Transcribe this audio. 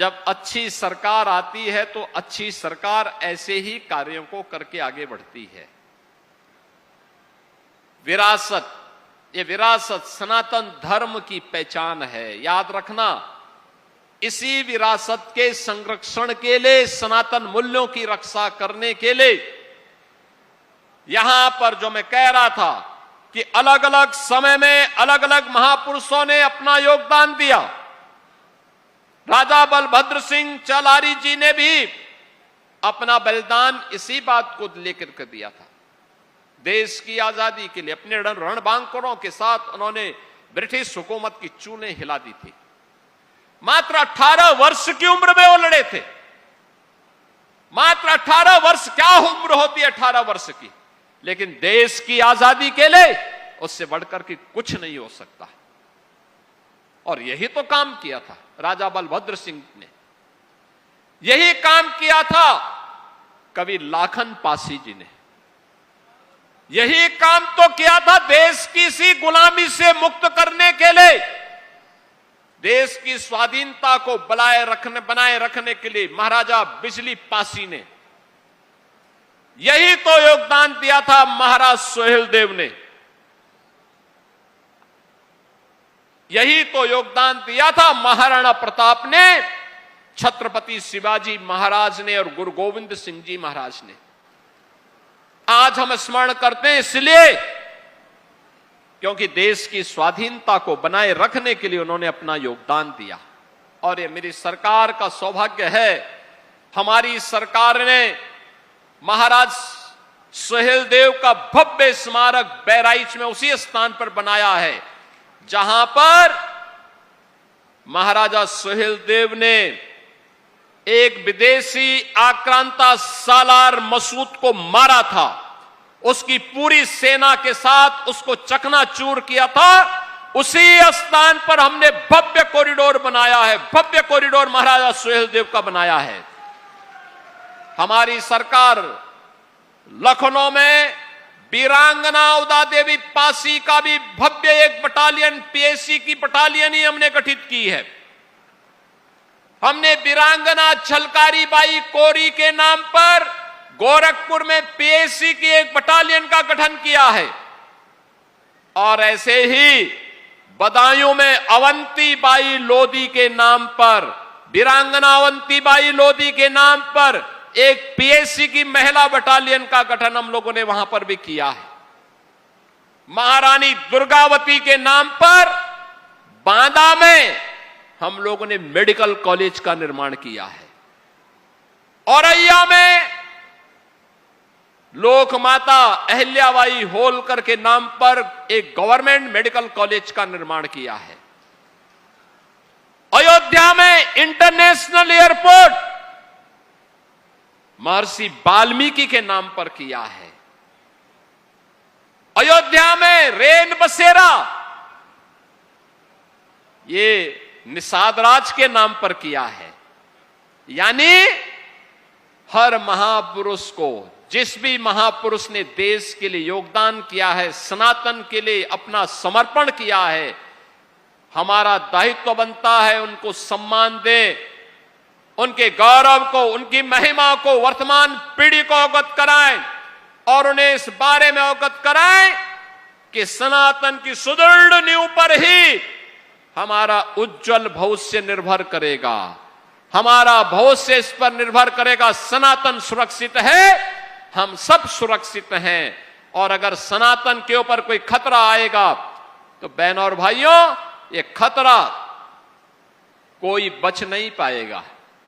जब अच्छी सरकार आती है तो अच्छी सरकार ऐसे ही कार्यों को करके आगे बढ़ती है। विरासत, ये विरासत सनातन धर्म की पहचान है, याद रखना। इसी विरासत के संरक्षण के लिए, सनातन मूल्यों की रक्षा करने के लिए, यहां पर जो मैं कह रहा था कि अलग अलग समय में अलग अलग महापुरुषों ने अपना योगदान दिया। राजा बलभद्र सिंह चलारी जी ने भी अपना बलिदान इसी बात को लेकर के दिया था। देश की आजादी के लिए अपने रणबांकुरों के साथ उन्होंने ब्रिटिश हुकूमत की चूलें हिला दी थी। मात्र 18 वर्ष की उम्र में वो लड़े थे। मात्र 18 वर्ष, क्या उम्र होती है 18 वर्ष की, लेकिन देश की आजादी के लिए उससे बढ़कर के कुछ नहीं हो सकता। और यही तो काम किया था राजा बलभद्र सिंह ने, यही काम किया था कवि लाखन पासी जी ने, यही काम तो किया था देश की इसी गुलामी से मुक्त करने के लिए, देश की स्वाधीनता को बनाए रखने के लिए महाराजा बिजली पासी ने। यही तो योगदान दिया था महाराज सोहेलदेव ने, यही तो योगदान दिया था महाराणा प्रताप ने, छत्रपति शिवाजी महाराज ने और गुरु गोविंद सिंह जी महाराज ने। आज हम स्मरण करते हैं इसलिए क्योंकि देश की स्वाधीनता को बनाए रखने के लिए उन्होंने अपना योगदान दिया। और ये मेरी सरकार का सौभाग्य है, हमारी सरकार ने महाराज सोहेलदेव का भव्य स्मारक बहराइच में उसी स्थान पर बनाया है जहां पर महाराजा सोहेलदेव ने एक विदेशी आक्रांता सालार मसूद को मारा था। उसकी पूरी सेना के साथ उसको चकनाचूर किया था। उसी स्थान पर हमने भव्य कॉरिडोर बनाया है, भव्य कॉरिडोर महाराजा सोहेलदेव का बनाया है। हमारी सरकार लखनऊ में वीरांगना उदा देवी पासी का भी भव्य एक बटालियन, पीएसी की बटालियन ही हमने गठित की है। हमने वीरांगना छलकारी बाई कोरी के नाम पर गोरखपुर में पीएसी की एक बटालियन का गठन किया है। और ऐसे ही बदायूं में अवंती बाई लोधी के नाम पर, वीरांगना अवंती बाई लोधी के नाम पर एक पीएसी की महिला बटालियन का गठन हम लोगों ने वहां पर भी किया है। महारानी दुर्गावती के नाम पर बांदा में हम लोगों ने मेडिकल कॉलेज का निर्माण किया है। औरैया में लोकमाता अहिल्याबाई होलकर के नाम पर एक गवर्नमेंट मेडिकल कॉलेज का निर्माण किया है। अयोध्या में इंटरनेशनल एयरपोर्ट महर्षि वाल्मीकि के नाम पर किया है। अयोध्या में रेन बसेरा ये निषाद राज के नाम पर किया है। यानी हर महापुरुष को, जिस भी महापुरुष ने देश के लिए योगदान किया है, सनातन के लिए अपना समर्पण किया है, हमारा दायित्व बनता है उनको सम्मान दें, उनके गौरव को, उनकी महिमा को वर्तमान पीढ़ी को अवगत कराएं और उन्हें इस बारे में अवगत कराएं कि सनातन की सुदृढ़ नींव पर ही हमारा उज्जवल भविष्य निर्भर करेगा। हमारा भविष्य इस पर निर्भर करेगा। सनातन सुरक्षित है, हम सब सुरक्षित हैं। और अगर सनातन के ऊपर कोई खतरा आएगा तो बहनों और भाइयों, ये खतरा कोई बच नहीं पाएगा।